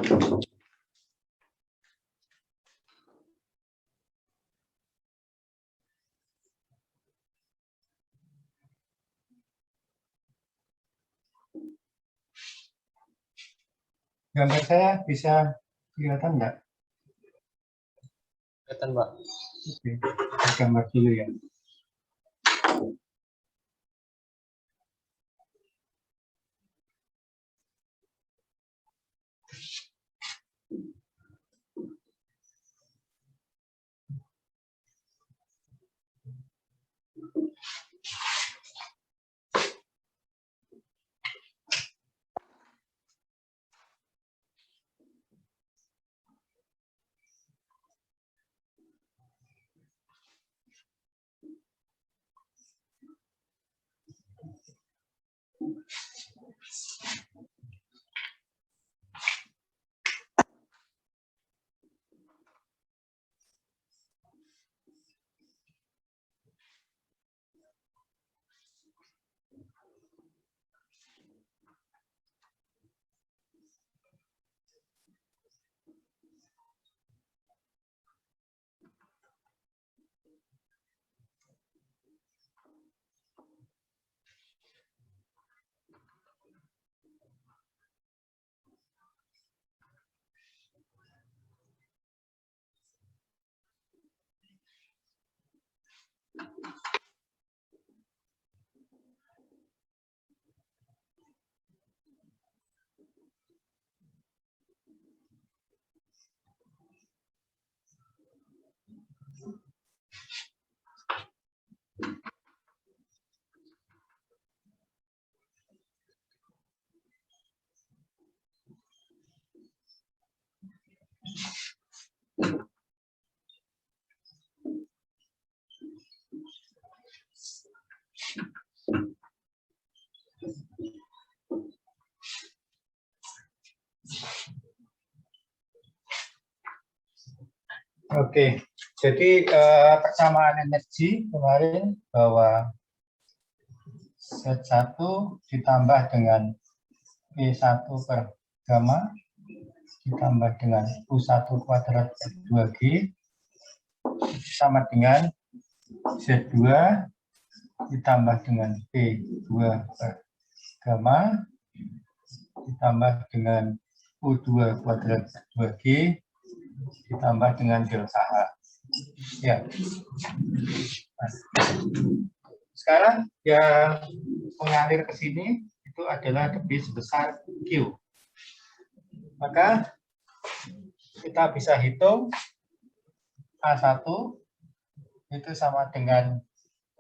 Gambar saya bisa kelihatan nggak? Kelihatan, Pak. Oke, gambar dulu ya. Oke, jadi persamaan energi kemarin bahwa Z1 ditambah dengan P1 per gamma ditambah dengan U1 kuadrat per 2G sama dengan Z2 ditambah dengan P2 per gamma ditambah dengan U2 kuadrat per 2G ditambah dengan delta H. Ya. Nah, sekarang yang mengalir ke sini itu adalah debit sebesar Q. Maka kita bisa hitung A1 itu sama dengan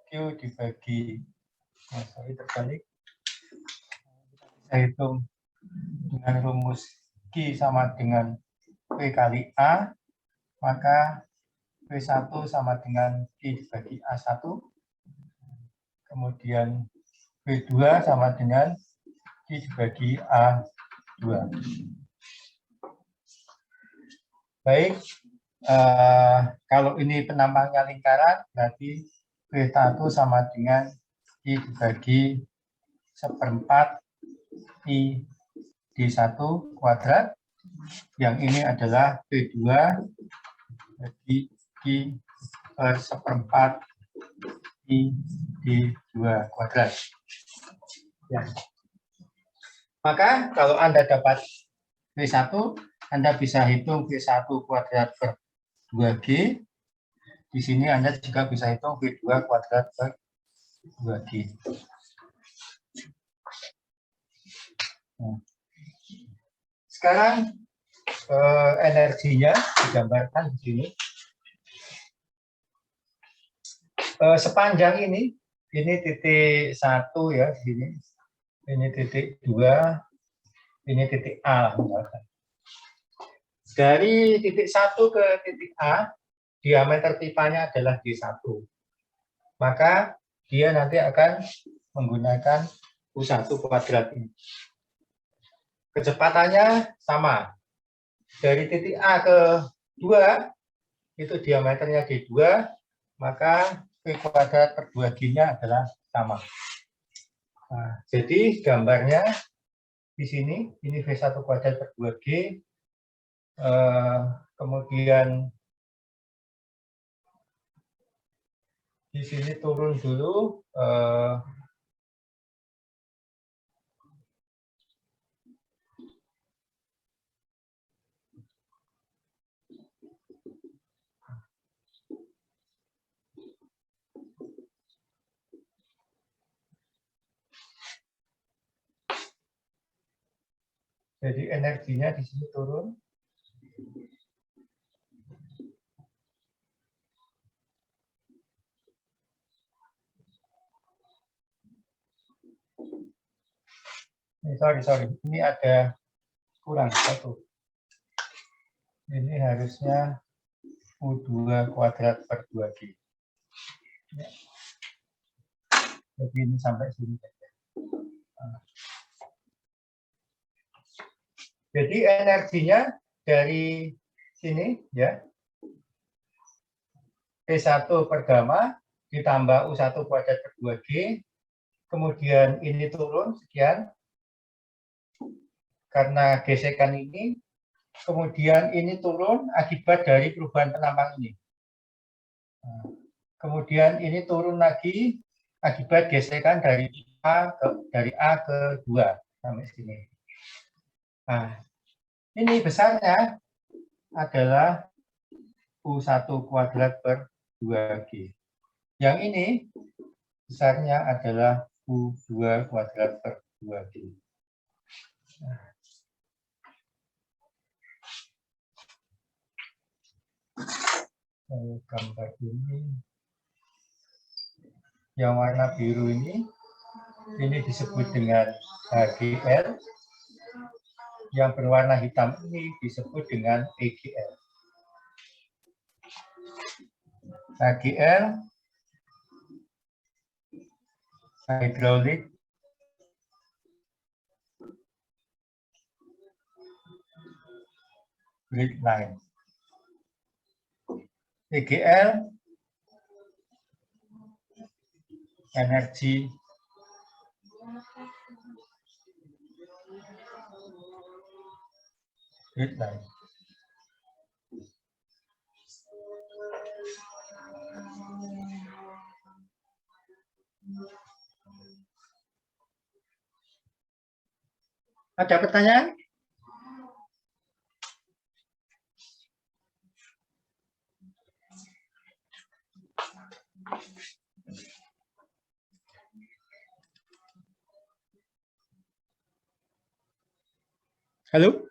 Q dibagi, terbalik. Kita bisa hitung dengan rumus Q sama dengan P kali A, maka P1 sama dengan Q dibagi A1, kemudian P2 sama dengan Q dibagi A2. Baik, kalau ini penampangnya lingkaran, berarti P1 sama dengan Q dibagi 1/4 I D1 kuadrat. Yang ini adalah P2 bagi Q per 1/4 I D2 kuadrat. Ya. Maka kalau Anda dapat P1, Anda bisa hitung P1 kuadrat per 2G. Di sini Anda juga bisa hitung P2 kuadrat per 2G. Nah. Sekarang energinya digambarkan di sini. Sepanjang ini titik 1 ya di sini. Ini titik 2, ini titik A misalkan. Dari titik 1 ke titik A, diameter pipanya adalah D1. Maka dia nanti akan menggunakan U1 kuadrat ini. Kecepatannya sama. Dari titik A ke 2, itu diameternya D2, maka P kuadrat per 2G-nya adalah sama. Nah, jadi gambarnya di sini, ini V1 kuadrat per 2G, Kemudian di sini turun dulu. Jadi energinya di sini turun. Sorry. Ini ada kurang satu. Ini harusnya U2 kuadrat per 2G. Ya. Jadi ini sampai sini. Jadi energinya dari sini ya, P1 per gamma ditambah U1 kuadrat per 2G, kemudian ini turun sekian, karena gesekan ini, kemudian ini turun akibat dari perubahan penampang ini. Kemudian ini turun lagi akibat gesekan dari A ke 2 sampai sini. Nah, ini besarnya adalah U1 kuadrat per 2G. Yang ini besarnya adalah U2 kuadrat per 2G. Saya gambar ini. Yang warna biru ini disebut dengan HGL. Yang berwarna hitam ini disebut dengan EGL. HGL, hydraulic grid line. EGL, energy grid line. Ada pertanyaan? Halo?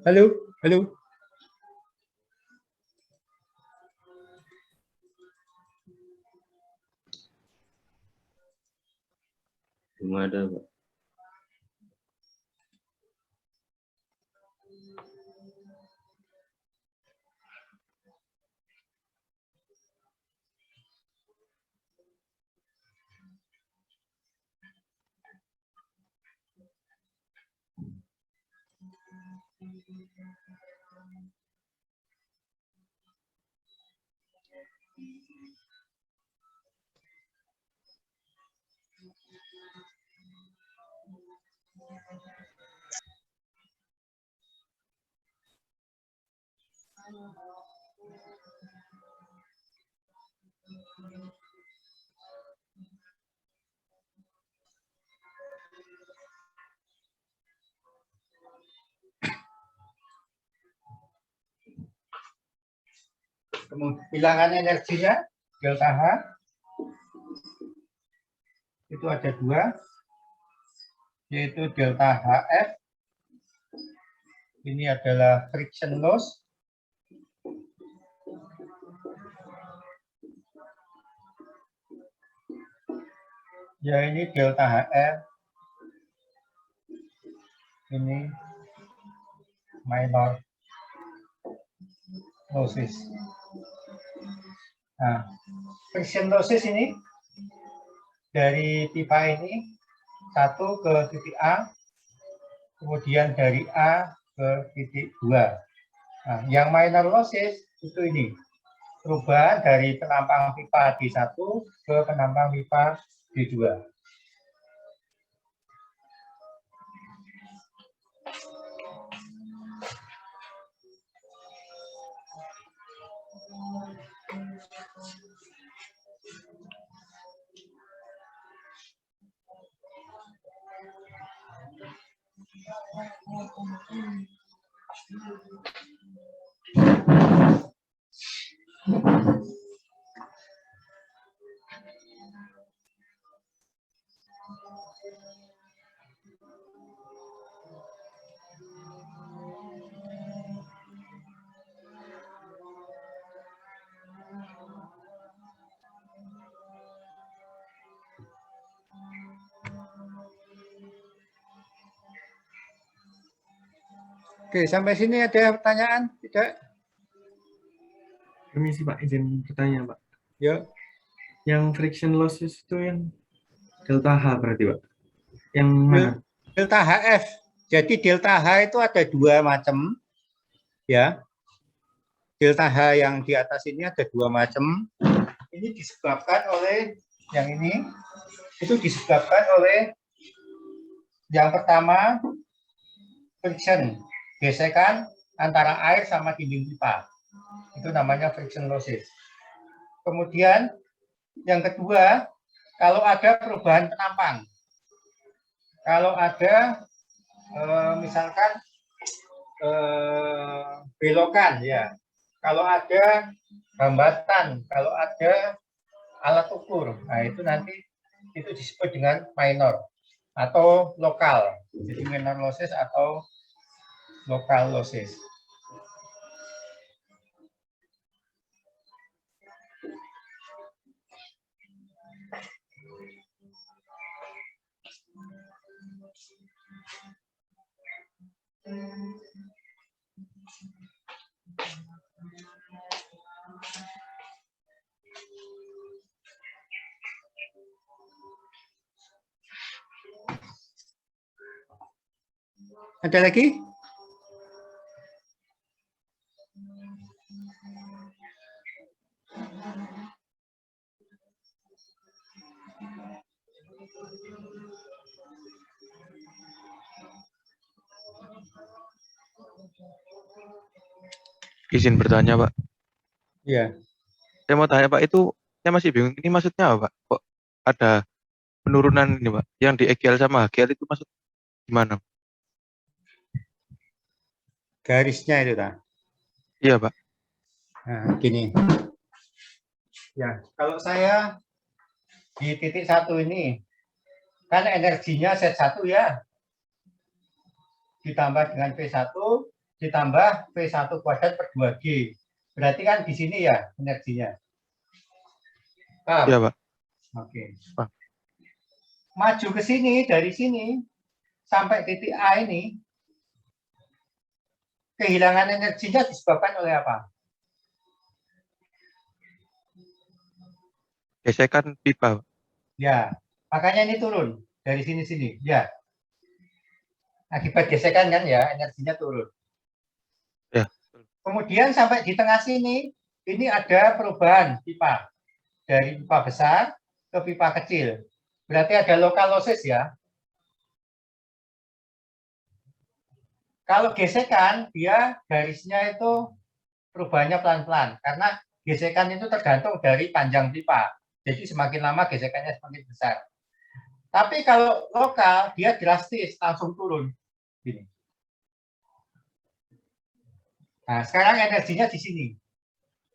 Halo? Halo? Belum ada, Pak. Bilangan energinya, delta H, itu ada 2, yaitu delta HF, ini adalah friction loss, ya ini delta HF, ini minor losses. Nah, friction losses ini dari pipa ini 1 ke titik A, kemudian dari A ke titik 2. Nah, yang minor losses itu ini. perubahan dari penampang pipa D1 ke penampang pipa D2. Oke, sampai sini ada pertanyaan? Tidak? Permisi Pak, izin bertanya Pak. Yuk. Yang friction losses itu yang delta H berarti Pak? Yang mana? Delta HF. Jadi delta H itu ada dua macam, ya. Delta H yang di atas ini ada dua macam. Ini disebabkan oleh yang ini. Itu disebabkan oleh yang pertama friction, gesekan antara air sama dinding pipa. Itu namanya friction losses. Kemudian yang kedua, kalau ada perubahan penampang. Kalau ada misalkan belokan, ya. Kalau ada hambatan, kalau ada alat ukur, nah itu nanti itu disebut dengan minor atau lokal. Jadi minor losses atau local losses. Ada lagi? Izin bertanya, Pak. Iya. Saya mau tanya, Pak, itu saya masih bingung. Ini maksudnya apa, Pak? Kok ada penurunan ini, Pak? Yang di EGL sama HGL itu maksud gimana? Garisnya itu, Pak. Iya, Pak. Nah, gini. Ya, kalau saya di titik 1 ini, kan energinya Z1 ya, ditambah dengan V1, ditambah V1 kuadrat per 2G. Berarti kan di sini ya energinya. Paham? Iya, Pak. Oke. Pak. Maju ke sini, dari sini, sampai titik A ini, kehilangan energinya disebabkan oleh apa? Gesekan pipa, Pak. Ya, makanya ini turun dari sini-sini. Ya, akibat gesekan kan ya, energinya turun. Ya. Kemudian sampai di tengah sini, ini ada perubahan pipa. Dari pipa besar ke pipa kecil. Berarti ada local losses ya. Kalau gesekan, dia garisnya itu perubahannya pelan-pelan. Karena gesekan itu tergantung dari panjang pipa. Jadi semakin lama gesekannya semakin besar. Tapi kalau lokal, dia drastis, langsung turun. Gini. Nah, sekarang energinya di sini.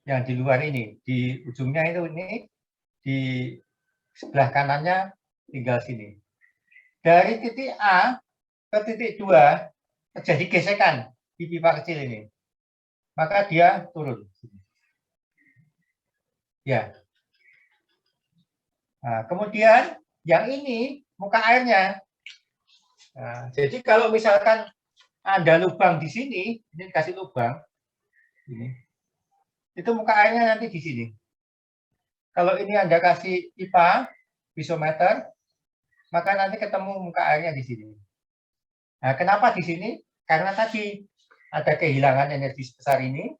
Yang di luar ini. Di ujungnya itu ini. Di sebelah kanannya tinggal sini. Dari titik A ke titik 2, terjadi gesekan di pipa kecil ini. Maka dia turun. Ya. Nah, kemudian yang ini muka airnya. Nah, jadi kalau misalkan ada lubang di sini, ini kasih lubang, ini, itu muka airnya nanti di sini. Kalau ini Anda kasih pipa, pisometer, maka nanti ketemu muka airnya di sini. Nah, kenapa di sini? Karena tadi ada kehilangan energi sebesar ini,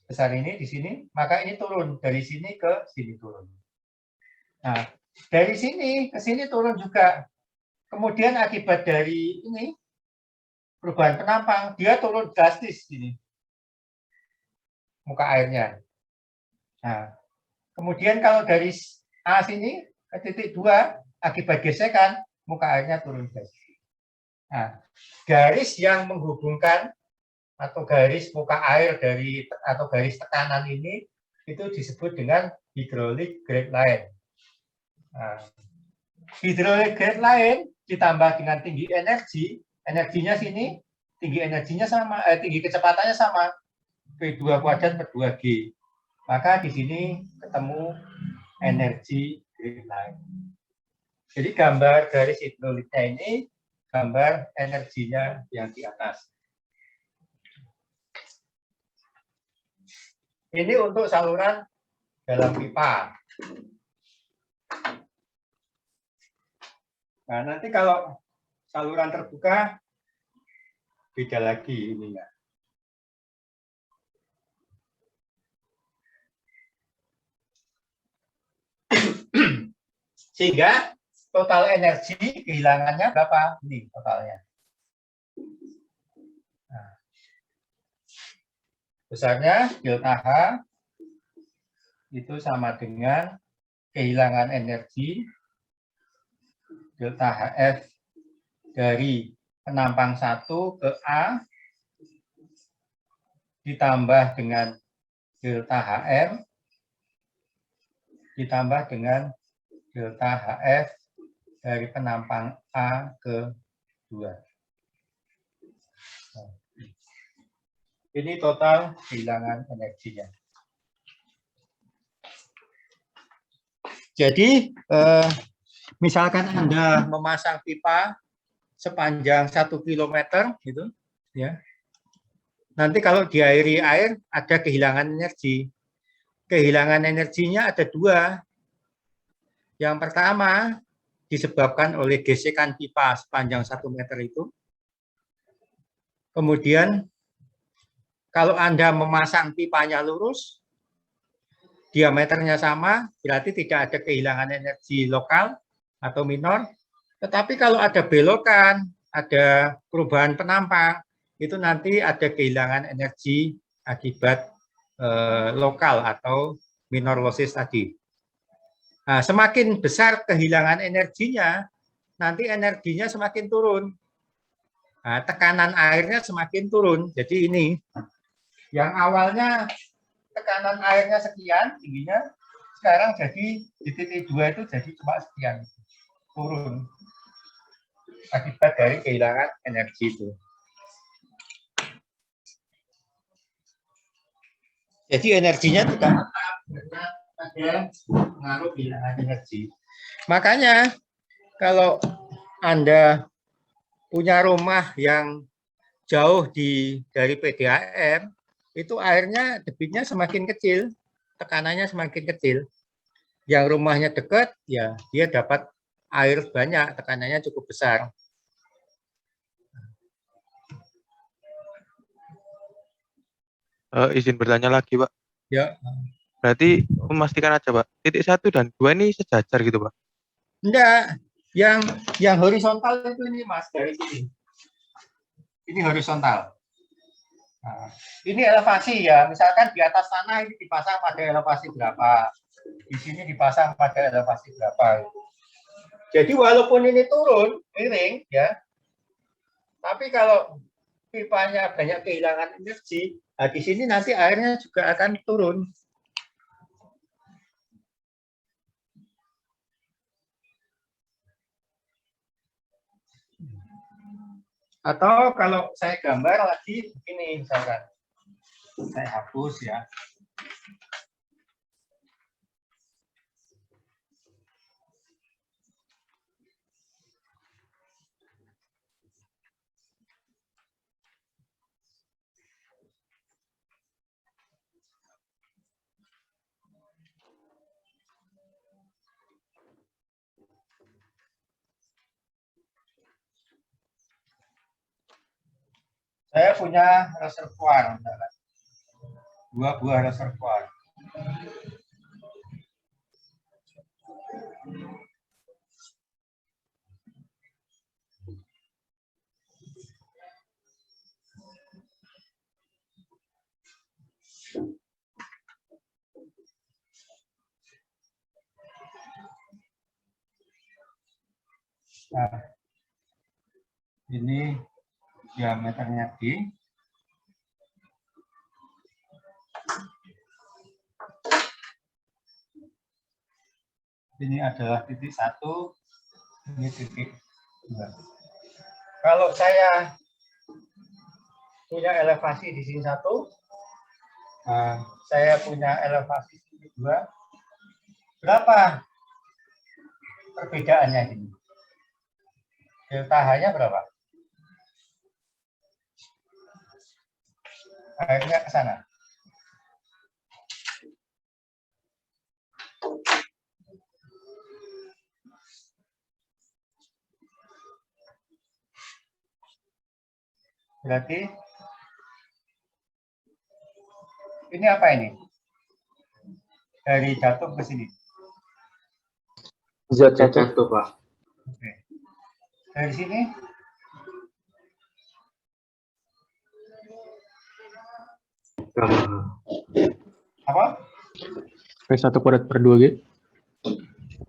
besar ini di sini, maka ini turun dari sini ke sini turun. Nah, dari sini ke sini turun juga. Kemudian akibat dari ini perubahan penampang, dia turun drastis ini muka airnya. Nah, kemudian kalau dari A sini ke titik 2 akibat gesekan muka airnya turun drastis. Nah, garis yang menghubungkan atau garis muka air dari atau garis tekanan ini itu disebut dengan hydraulic grade line. Nah, hydraulic grade line ditambah dengan tinggi energi, energinya sini tinggi energinya sama, tinggi kecepatannya sama V2 kuadrat per 2G. Maka di sini ketemu energi grade line. Jadi gambar garis hidroliknya ini gambar energinya yang di atas. Ini untuk saluran dalam pipa. Nah, nanti kalau saluran terbuka beda lagi ininya. Sehingga total energi kehilangannya berapa? Ini totalnya. Nah, besarnya delta H itu sama dengan kehilangan energi delta HF dari penampang 1 ke A ditambah dengan delta HM ditambah dengan delta HF dari penampang A ke 2. Ini total kehilangan energinya. Jadi, misalkan Anda memasang pipa sepanjang 1 km, gitu, ya. Nanti kalau diairi air ada kehilangan energi. Kehilangan energinya ada 2. Yang pertama disebabkan oleh gesekan pipa sepanjang 1 meter itu. Kemudian kalau Anda memasang pipanya lurus, diameternya sama, berarti tidak ada kehilangan energi lokal atau minor. Tetapi kalau ada belokan, ada perubahan penampang, itu nanti ada kehilangan energi akibat lokal atau minor losses tadi. Nah, semakin besar kehilangan energinya, nanti energinya semakin turun. Nah, tekanan airnya semakin turun. Jadi ini, yang awalnya tekanan airnya sekian tingginya, sekarang jadi di titik 2 itu jadi cuma sekian, turun akibat dari kehilangan energi itu. Jadi energinya tidak tetap karena ada pengaruh kehilangan energi. Makanya kalau Anda punya rumah yang jauh dari PDAM, itu airnya debitnya semakin kecil, tekanannya semakin kecil. Yang rumahnya dekat, ya dia dapat air banyak, tekanannya cukup besar. Izin bertanya lagi, Pak. Ya. Berarti memastikan aja, Pak. Titik 1 dan 2 ini sejajar gitu, Pak? Enggak, yang horizontal itu ini Mas, dari sini. Ini horizontal. Nah, ini elevasi ya, misalkan di atas tanah ini dipasang pada elevasi berapa, di sini dipasang pada elevasi berapa. Jadi walaupun ini turun, miring ya, tapi kalau pipanya banyak kehilangan energi, nah di sini nanti airnya juga akan turun. Atau kalau saya gambar lagi begini misalkan, saya hapus ya. Saya punya reservoir, misalkan. 2 buah reservoir. Nah, ini diameternya D. Ini adalah titik 1, ini titik 2. Kalau saya punya elevasi di sini 1, saya punya elevasi di sini 2, berapa perbedaannya ini? Delta H-nya berapa? Akhirnya ke sana. Berarti ini apa ini? Dari jatuh ke sini. Jatuh, Pak. Oke. Dari sini apa? V1 kuadrat per 2G.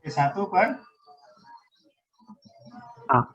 P1 per A.